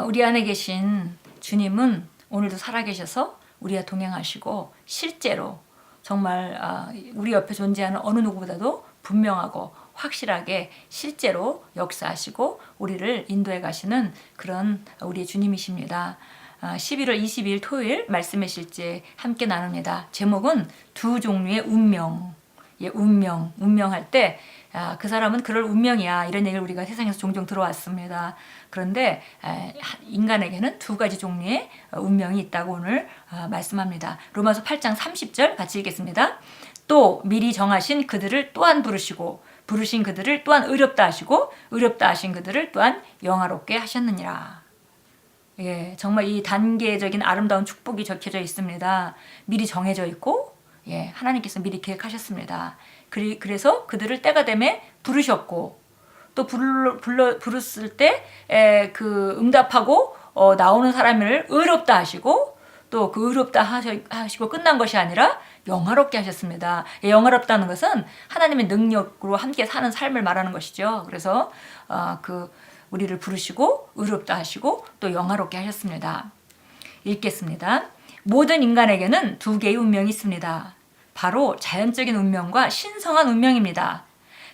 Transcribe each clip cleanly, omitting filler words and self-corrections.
우리 안에 계신 주님은 오늘도 살아계셔서 우리와 동행하시고 실제로 정말 우리 옆에 존재하는 어느 누구보다도 분명하고 확실하게 실제로 역사하시고 우리를 인도해 가시는 그런 우리의 주님이십니다. 11월 22일 토요일 말씀의 실제 함께 나눕니다. 제목은 두 종류의 운명. 운명할 때 그 사람은 그럴 운명이야 이런 얘기를 우리가 세상에서 종종 들어왔습니다. 그런데 인간에게는 두 가지 종류의 운명이 있다고 오늘 말씀합니다. 로마서 8장 30절 같이 읽겠습니다. 또 미리 정하신 그들을 또한 부르시고 부르신 그들을 또한 의롭다 하시고 의롭다 하신 그들을 또한 영화롭게 하셨느니라. 예, 정말 이 단계적인 아름다운 축복이 적혀져 있습니다. 미리 정해져 있고 하나님께서 미리 계획하셨습니다. 그래서 그들을 때가 되매 부르셨고 또 부르실 때 그 응답하고 나오는 사람을 의롭다 하시고 또 그 의롭다 하시고 끝난 것이 아니라 영화롭게 하셨습니다. 영화롭다는 것은 하나님의 능력으로 함께 사는 삶을 말하는 것이죠. 그래서 우리를 부르시고 의롭다 하시고 또 영화롭게 하셨습니다. 읽겠습니다. 모든 인간에게는 두 개의 운명이 있습니다. 바로 자연적인 운명과 신성한 운명입니다.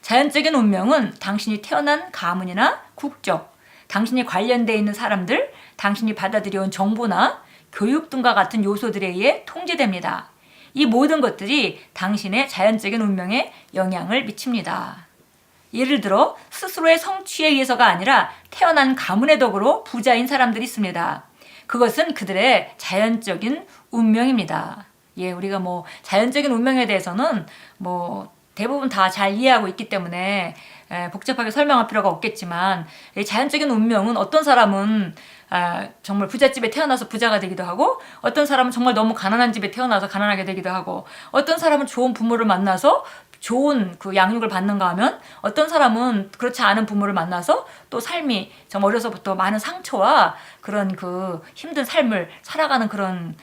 자연적인 운명은 당신이 태어난 가문이나 국적, 당신이 관련되어 있는 사람들, 당신이 받아들여온 정보나 교육 등과 같은 요소들에 의해 통제됩니다. 이 모든 것들이 당신의 자연적인 운명에 영향을 미칩니다. 예를 들어 스스로의 성취에 의해서가 아니라 태어난 가문의 덕으로 부자인 사람들이 있습니다. 그것은 그들의 자연적인 운명입니다. 우리가 자연적인 운명에 대해서는 대부분 다 잘 이해하고 있기 때문에 복잡하게 설명할 필요가 없겠지만 자연적인 운명은 어떤 사람은 정말 부잣집에 태어나서 부자가 되기도 하고 어떤 사람은 정말 너무 가난한 집에 태어나서 가난하게 되기도 하고 어떤 사람은 좋은 부모를 만나서 좋은 그 양육을 받는가 하면 어떤 사람은 그렇지 않은 부모를 만나서 또 삶이 좀 어려서부터 많은 상처와 그런 그 힘든 삶을 살아가는 그런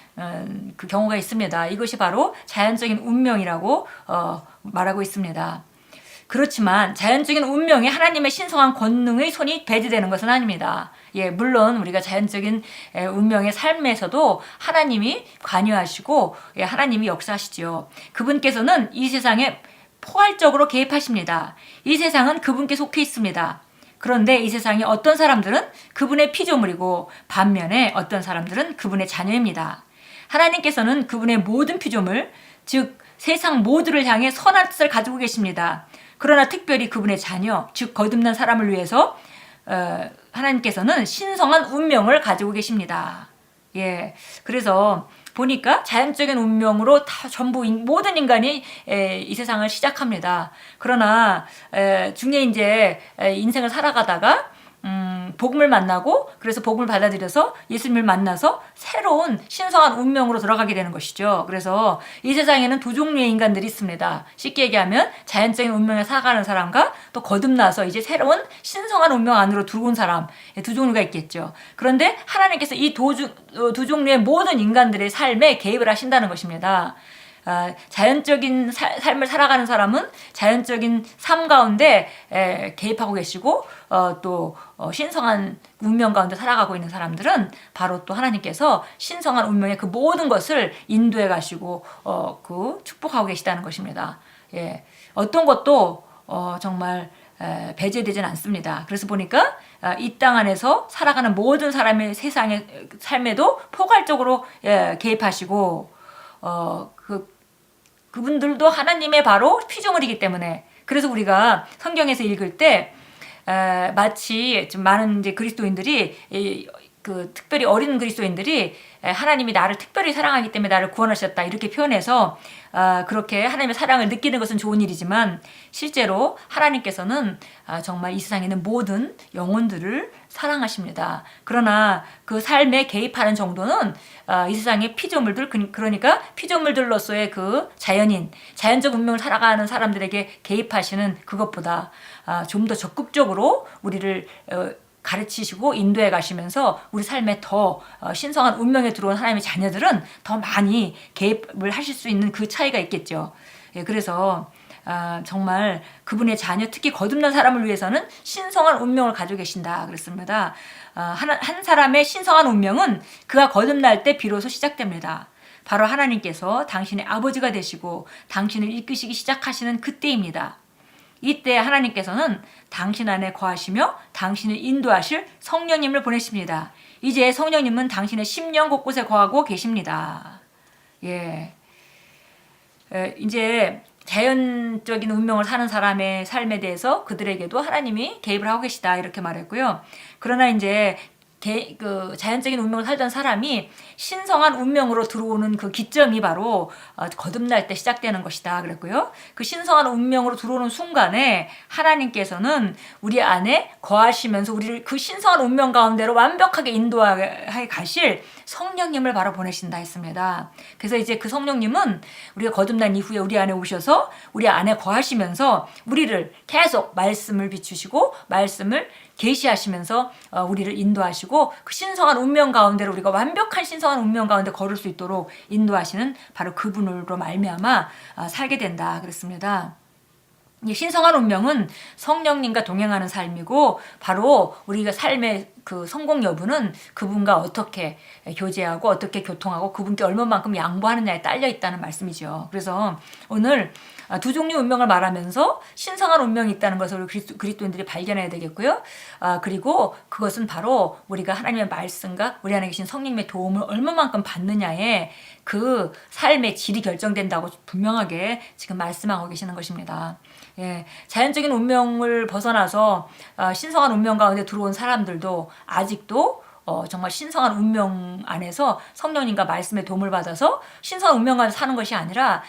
그 경우가 있습니다. 이것이 바로 자연적인 운명이라고 말하고 있습니다. 그렇지만 자연적인 운명에 하나님의 신성한 권능의 손이 배제되는 것은 아닙니다. 물론 우리가 자연적인 운명의 삶에서도 하나님이 관여하시고 하나님이 역사하시죠. 그분께서는 이 세상에 포괄적으로 개입하십니다. 이 세상은 그분께 속해 있습니다. 그런데 이 세상에 어떤 사람들은 그분의 피조물이고 반면에 어떤 사람들은 그분의 자녀입니다. 하나님께서는 그분의 모든 피조물, 즉 세상 모두를 향해 선한 뜻을 가지고 계십니다. 그러나 특별히 그분의 자녀, 즉 거듭난 사람을 위해서 하나님께서는 신성한 운명을 가지고 계십니다. 그래서 보니까 자연적인 운명으로 다 전부 모든 인간이 이 세상을 시작합니다. 그러나 중에 이제 인생을 살아가다가 복음을 만나고 그래서 복음을 받아들여서 예수님을 만나서 새로운 신성한 운명으로 들어가게 되는 것이죠. 그래서 이 세상에는 두 종류의 인간들이 있습니다. 쉽게 얘기하면 자연적인 운명에 살아가는 사람과 또 거듭나서 이제 새로운 신성한 운명 안으로 들어온 사람, 두 종류가 있겠죠. 그런데 하나님께서 이 두 종류의 모든 인간들의 삶에 개입을 하신다는 것입니다. 자연적인 삶을 살아가는 사람은 자연적인 삶 가운데 개입하고 계시고 또 신성한 운명 가운데 살아가고 있는 사람들은 바로 또 하나님께서 신성한 운명의 그 모든 것을 인도해 가시고 그 축복하고 계시다는 것입니다. 어떤 것도 정말 배제되지는 않습니다. 그래서 보니까 이 땅 안에서 살아가는 모든 사람의 세상의 삶에도 포괄적으로 개입하시고 그분들도 하나님의 바로 피조물이기 때문에 그래서 우리가 성경에서 읽을 때 마치 좀 많은 이제 그리스도인들이 특별히 어린 그리스도인들이 하나님이 나를 특별히 사랑하기 때문에 나를 구원하셨다 이렇게 표현해서 그렇게 하나님의 사랑을 느끼는 것은 좋은 일이지만 실제로 하나님께서는 정말 이 세상에 있는 모든 영혼들을 사랑하십니다. 그러나 그 삶에 개입하는 정도는 이 세상의 피조물들 그러니까 피조물들로서의 그 자연적 운명을 살아가는 사람들에게 개입하시는 그것보다 좀 더 적극적으로 우리를 가르치시고 인도해 가시면서 우리 삶에 더 신성한 운명에 들어온 하나님의 자녀들은 더 많이 개입을 하실 수 있는 그 차이가 있겠죠. 그래서 정말 그분의 자녀, 특히 거듭난 사람을 위해서는 신성한 운명을 가지고 계신다 그랬습니다. 한 사람의 신성한 운명은 그가 거듭날 때 비로소 시작됩니다. 바로 하나님께서 당신의 아버지가 되시고 당신을 이끄시기 시작하시는 그때입니다. 이때 하나님께서는 당신 안에 거하시며 당신을 인도하실 성령님을 보내십니다. 이제 성령님은 당신의 심령 곳곳에 거하고 계십니다. 이제 자연적인 운명을 사는 사람의 삶에 대해서 그들에게도 하나님이 개입을 하고 계시다 이렇게 말했고요. 그러나 이제 자연적인 운명을 살던 사람이 신성한 운명으로 들어오는 그 기점이 바로 거듭날 때 시작되는 것이다 그랬고요. 그 신성한 운명으로 들어오는 순간에 하나님께서는 우리 안에 거하시면서 우리를 그 신성한 운명 가운데로 완벽하게 인도하게 가실 성령님을 바로 보내신다 했습니다. 그래서 이제 그 성령님은 우리가 거듭난 이후에 우리 안에 오셔서 우리 안에 거하시면서 우리를 계속 말씀을 비추시고 말씀을 계시하시면서 우리를 인도하시고 그 신성한 운명 가운데로 우리가 완벽한 신성한 운명 가운데 걸을 수 있도록 인도하시는 바로 그분으로 말미암아 살게 된다 그랬습니다. 이 신성한 운명은 성령님과 동행하는 삶이고 바로 우리가 삶의 그 성공 여부는 그분과 어떻게 교제하고 어떻게 교통하고 그분께 얼마만큼 양보하느냐에 딸려 있다는 말씀이죠. 그래서 오늘 두 종류 운명을 말하면서 신성한 운명이 있다는 것을 우리 그리스도인들이 발견해야 되겠고요. 그리고 그것은 바로 우리가 하나님의 말씀과 우리 안에 계신 성령님의 도움을 얼마만큼 받느냐에 그 삶의 질이 결정된다고 분명하게 지금 말씀하고 계시는 것입니다. 자연적인 운명을 벗어나서 신성한 운명 가운데 들어온 사람들도 아직도 정말 신성한 운명 안에서 성령님과 말씀의 도움을 받아서 신성한 운명 안에서 사는 것이 아니라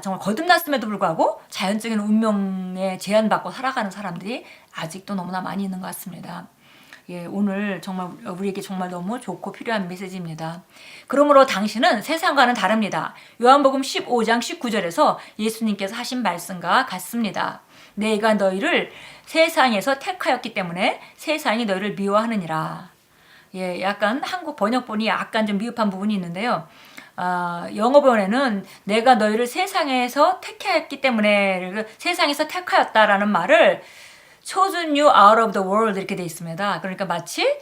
정말 거듭났음에도 불구하고 자연적인 운명에 제한받고 살아가는 사람들이 아직도 너무나 많이 있는 것 같습니다. 오늘 정말 우리에게 정말 너무 좋고 필요한 메시지입니다. 그러므로 당신은 세상과는 다릅니다. 요한복음 15장 19절에서 예수님께서 하신 말씀과 같습니다. 내가 너희를 세상에서 택하였기 때문에 세상이 너희를 미워하느니라. 약간 한국 번역본이 약간 좀 미흡한 부분이 있는데요. 영어본에는 내가 너희를 세상에서 택하였기 때문에 세상에서 택하였다라는 말을 chosen you out of the world 이렇게 돼 있습니다. 그러니까 마치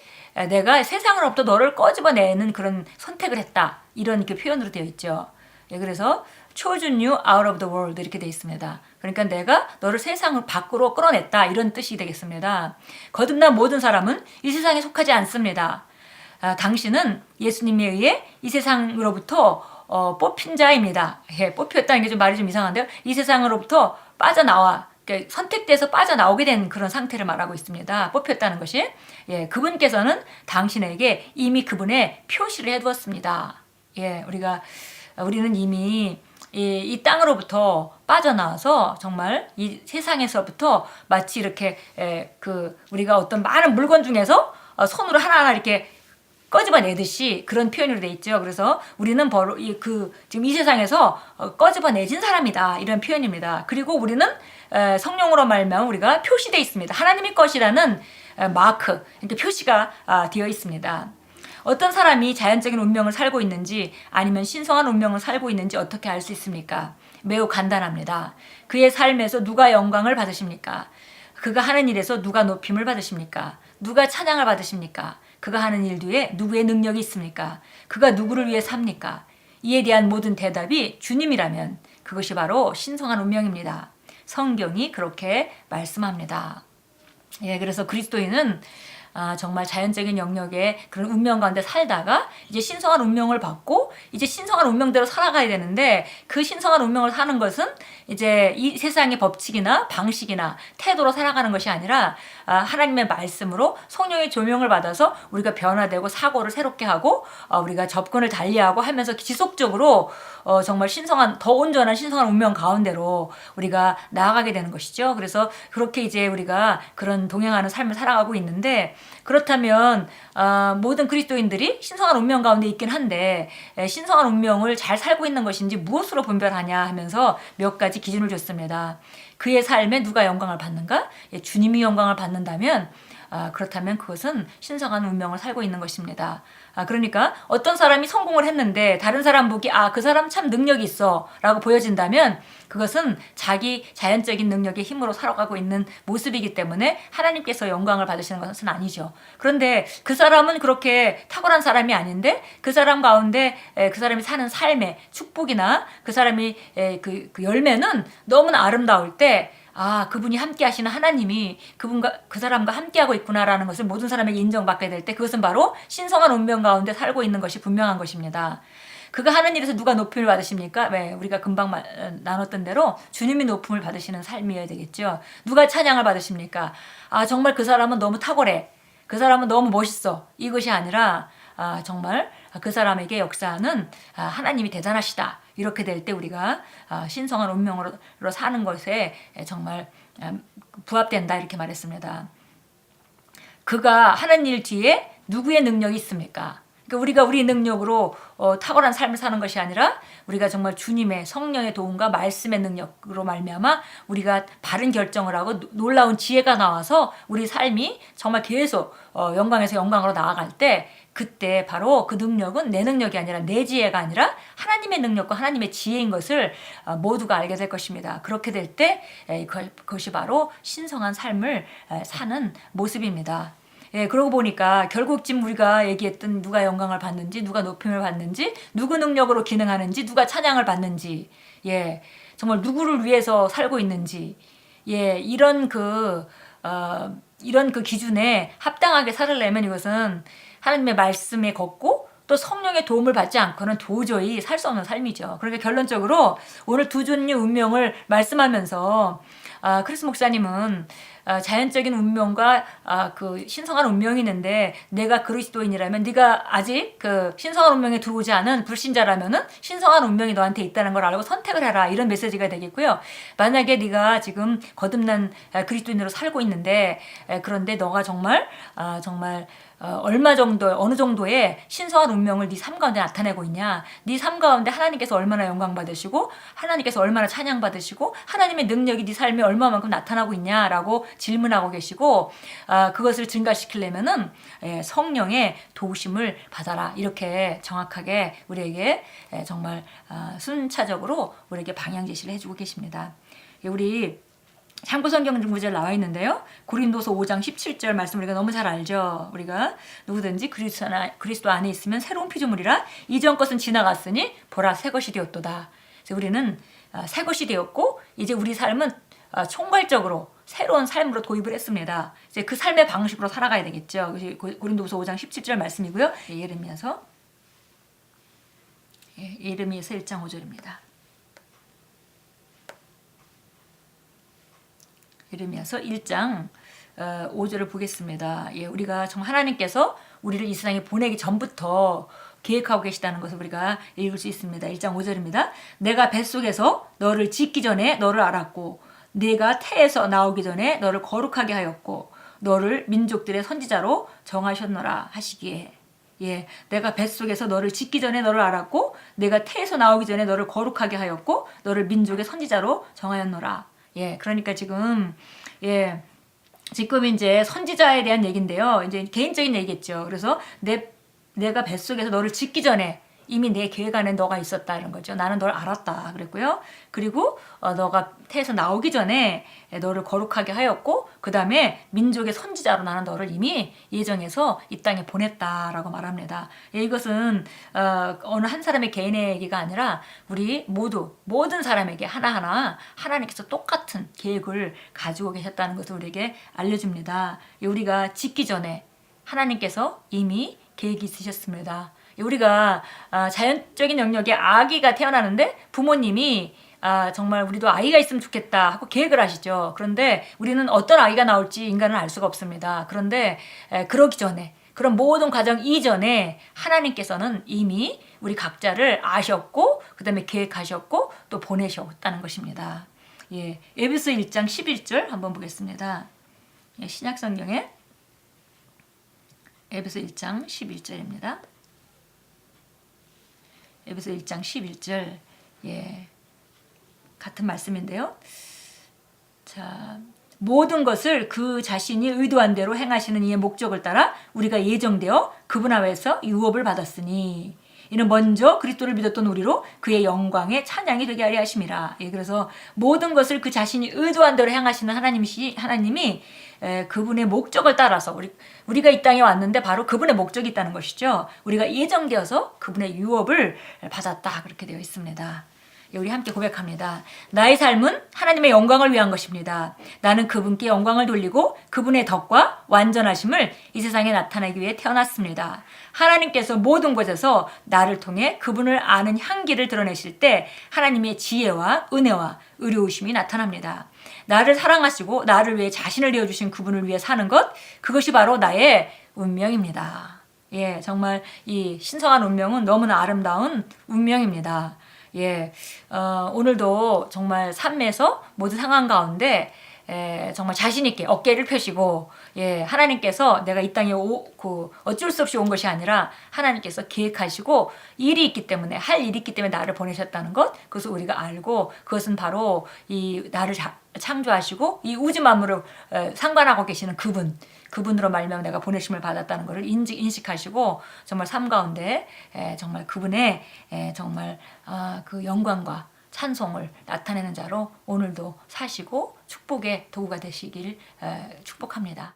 내가 세상으로부터 너를 꺼집어내는 그런 선택을 했다. 이런 그 표현으로 되어 있죠. 그래서 chosen you out of the world 이렇게 돼 있습니다. 그러니까 내가 너를 세상을 밖으로 끌어냈다. 이런 뜻이 되겠습니다. 거듭난 모든 사람은 이 세상에 속하지 않습니다. 당신은 예수님에 의해 이 세상으로부터 뽑힌 자입니다. 뽑혔다는 게 좀 말이 좀 이상한데요. 이 세상으로부터 빠져나와 그러니까 선택돼서 빠져나오게 된 그런 상태를 말하고 있습니다. 뽑혔다는 것이. 그분께서는 당신에게 이미 그분의 표시를 해두었습니다. 우리는 이미 이 땅으로부터 빠져나와서 정말 이 세상에서부터 마치 이렇게 우리가 어떤 많은 물건 중에서 손으로 하나하나 이렇게 꺼집어내듯이 그런 표현으로 돼 있죠. 그래서 우리는 바로 지금 이 세상에서 꺼집어내진 사람이다. 이런 표현입니다. 그리고 우리는 성령으로 말미암아 우리가 표시되어 있습니다. 하나님의 것이라는 마크, 그러니까 표시가 되어 있습니다. 어떤 사람이 자연적인 운명을 살고 있는지 아니면 신성한 운명을 살고 있는지 어떻게 알 수 있습니까? 매우 간단합니다. 그의 삶에서 누가 영광을 받으십니까? 그가 하는 일에서 누가 높임을 받으십니까? 누가 찬양을 받으십니까? 그가 하는 일 뒤에 누구의 능력이 있습니까? 그가 누구를 위해 삽니까? 이에 대한 모든 대답이 주님이라면 그것이 바로 신성한 운명입니다. 성경이 그렇게 말씀합니다. 그래서 그리스도인은 정말 자연적인 영역의 그런 운명 가운데 살다가 이제 신성한 운명을 받고 이제 신성한 운명대로 살아가야 되는데 그 신성한 운명을 사는 것은 이제 이 세상의 법칙이나 방식이나 태도로 살아가는 것이 아니라 하나님의 말씀으로 성령의 조명을 받아서 우리가 변화되고 사고를 새롭게 하고 우리가 접근을 달리하고 하면서 지속적으로 정말 신성한 더 온전한 신성한 운명 가운데로 우리가 나아가게 되는 것이죠. 그래서 그렇게 이제 우리가 그런 동행하는 삶을 살아가고 있는데 그렇다면 모든 그리스도인들이 신성한 운명 가운데 있긴 한데 신성한 운명을 잘 살고 있는 것인지 무엇으로 분별하냐 하면서 몇 가지 기준을 줬습니다. 그의 삶에 누가 영광을 받는가? 주님이 영광을 받는다면 그렇다면 그것은 신성한 운명을 살고 있는 것입니다. 그러니까 어떤 사람이 성공을 했는데 다른 사람 보기 그 사람 참 능력이 있어 라고 보여진다면 그것은 자기 자연적인 능력의 힘으로 살아가고 있는 모습이기 때문에 하나님께서 영광을 받으시는 것은 아니죠. 그런데 그 사람은 그렇게 탁월한 사람이 아닌데 그 사람 가운데 그 사람이 사는 삶의 축복이나 그 사람이 그 열매는 너무나 아름다울 때 그분이 함께 하시는 하나님이 그 사람과 함께하고 있구나라는 것을 모든 사람에게 인정받게 될 때 그것은 바로 신성한 운명 가운데 살고 있는 것이 분명한 것입니다. 그가 하는 일에서 누가 높임을 받으십니까? 우리가 금방 나눴던 대로 주님이 높임을 받으시는 삶이어야 되겠죠. 누가 찬양을 받으십니까? 정말 그 사람은 너무 탁월해. 그 사람은 너무 멋있어. 이것이 아니라 정말 그 사람에게 역사하는 하나님이 대단하시다. 이렇게 될 때 우리가 신성한 운명으로 사는 것에 정말 부합된다 이렇게 말했습니다. 그가 하는 일 뒤에 누구의 능력이 있습니까? 그러니까 우리가 우리 능력으로 탁월한 삶을 사는 것이 아니라 우리가 정말 주님의 성령의 도움과 말씀의 능력으로 말미암아 우리가 바른 결정을 하고 놀라운 지혜가 나와서 우리 삶이 정말 계속 영광에서 영광으로 나아갈 때 그때 바로 그 능력은 내 능력이 아니라 내 지혜가 아니라 하나님의 능력과 하나님의 지혜인 것을 모두가 알게 될 것입니다. 그렇게 될 때 그것이 바로 신성한 삶을 사는 모습입니다. 그러고 보니까 결국 지금 우리가 얘기했던 누가 영광을 받는지, 누가 높임을 받는지, 누구 능력으로 기능하는지, 누가 찬양을 받는지, 정말 누구를 위해서 살고 있는지, 이런 그 기준에 합당하게 살으려면 이것은 하나님의 말씀에 걷고 또 성령의 도움을 받지 않고는 도저히 살 수 없는 삶이죠. 그러니까 결론적으로 오늘 두 종류 운명을 말씀하면서 크리스 목사님은 자연적인 운명과 그 신성한 운명이 있는데 내가 그리스도인이라면 네가 아직 그 신성한 운명에 들어오지 않은 불신자라면은 신성한 운명이 너한테 있다는 걸 알고 선택을 해라 이런 메시지가 되겠고요. 만약에 네가 지금 거듭난 그리스도인으로 살고 있는데 그런데 너가 정말 어느 정도의 신성한 운명을 네 삶 가운데 나타내고 있냐, 네 삶 가운데 하나님께서 얼마나 영광 받으시고 하나님께서 얼마나 찬양 받으시고 하나님의 능력이 네 삶에 얼마만큼 나타나고 있냐라고 질문하고 계시고 그것을 증가시키려면은 성령의 도우심을 받아라 이렇게 정확하게 우리에게 정말 순차적으로 우리에게 방향 제시를 해주고 계십니다. 우리 참고성경 구절 나와 있는데요. 고린도서 5장 17절 말씀 우리가 너무 잘 알죠. 우리가 누구든지 그리스도 안에 있으면 새로운 피조물이라 이전 것은 지나갔으니 보라 새 것이 되었도다. 그래서 우리는 새 것이 되었고 이제 우리 삶은 총괄적으로 새로운 삶으로 도입을 했습니다. 이제 그 삶의 방식으로 살아가야 되겠죠. 고린도서 5장 17절 말씀이고요. 예레미야서 1장 5절입니다. 예레미야서 1장 5절을 보겠습니다. 우리가 정말 하나님께서 우리를 이 세상에 보내기 전부터 계획하고 계시다는 것을 우리가 읽을 수 있습니다. 1장 5절입니다. 내가 뱃속에서 너를 짓기 전에 너를 알았고 내가 태에서 나오기 전에 너를 거룩하게 하였고 너를 민족들의 선지자로 정하셨노라 하시기에 내가 뱃속에서 너를 짓기 전에 너를 알았고 내가 태에서 나오기 전에 너를 거룩하게 하였고 너를 민족의 선지자로 정하였노라. 그러니까 지금 이제 선지자에 대한 얘기인데요. 이제 개인적인 얘기겠죠. 그래서 내가 뱃속에서 너를 짓기 전에 이미 내 계획 안에 너가 있었다는 거죠. 나는 널 알았다 그랬고요. 그리고 너가 태에서 나오기 전에 너를 거룩하게 하였고 그 다음에 민족의 선지자로 나는 너를 이미 예정해서 이 땅에 보냈다라고 말합니다. 이것은 어느 한 사람의 개인의 얘기가 아니라 우리 모든 사람에게 하나하나 하나님께서 똑같은 계획을 가지고 계셨다는 것을 우리에게 알려줍니다. 우리가 짓기 전에 하나님께서 이미 계획이 있으셨습니다. 우리가 자연적인 영역에 아기가 태어나는데 부모님이 정말 우리도 아이가 있으면 좋겠다 하고 계획을 하시죠. 그런데 우리는 어떤 아이가 나올지 인간은 알 수가 없습니다. 그런데 그러기 전에 그런 모든 과정 이전에 하나님께서는 이미 우리 각자를 아셨고 그 다음에 계획하셨고 또 보내셨다는 것입니다. 에베소 1장 11절 한번 보겠습니다. 신약성경에 에베소 1장 11절입니다. 에베소 1장 11절 같은 말씀인데요. 자, 모든 것을 그 자신이 의도한 대로 행하시는 이의 목적을 따라 우리가 예정되어 그분 앞에서 유업을 받았으니 이는 먼저 그리스도를 믿었던 우리로 그의 영광의 찬양이 되게 하려 하심이라. 예, 그래서 모든 것을 그 자신이 의도한 대로 행하시는 하나님이 그분의 목적을 따라서 우리가 이 땅에 왔는데 바로 그분의 목적이 있다는 것이죠. 우리가 예정되어서 그분의 유업을 받았다 그렇게 되어 있습니다. 우리 함께 고백합니다. 나의 삶은 하나님의 영광을 위한 것입니다. 나는 그분께 영광을 돌리고 그분의 덕과 완전하심을 이 세상에 나타내기 위해 태어났습니다. 하나님께서 모든 곳에서 나를 통해 그분을 아는 향기를 드러내실 때 하나님의 지혜와 은혜와 의로우심이 나타납니다. 나를 사랑하시고 나를 위해 자신을 내어주신 그분을 위해 사는 것, 그것이 바로 나의 운명입니다. 예, 정말 이 신성한 운명은 너무나 아름다운 운명입니다. 예, 오늘도 정말 삶에서 모든 상황 가운데 정말 자신 있게 어깨를 펴시고, 예, 하나님께서 내가 이 땅에 어쩔 수 없이 온 것이 아니라 하나님께서 계획하시고 일이 있기 때문에 할 일이 있기 때문에 나를 보내셨다는 것, 그것을 우리가 알고 그것은 바로 이 나를 창조하시고 이 우주 만물을 상관하고 계시는 그분으로 말미암아 내가 보내심을 받았다는 것을 인식하시고 정말 삶 가운데 정말 그분의 정말 그 영광과 찬송을 나타내는 자로 오늘도 사시고 축복의 도구가 되시길 축복합니다.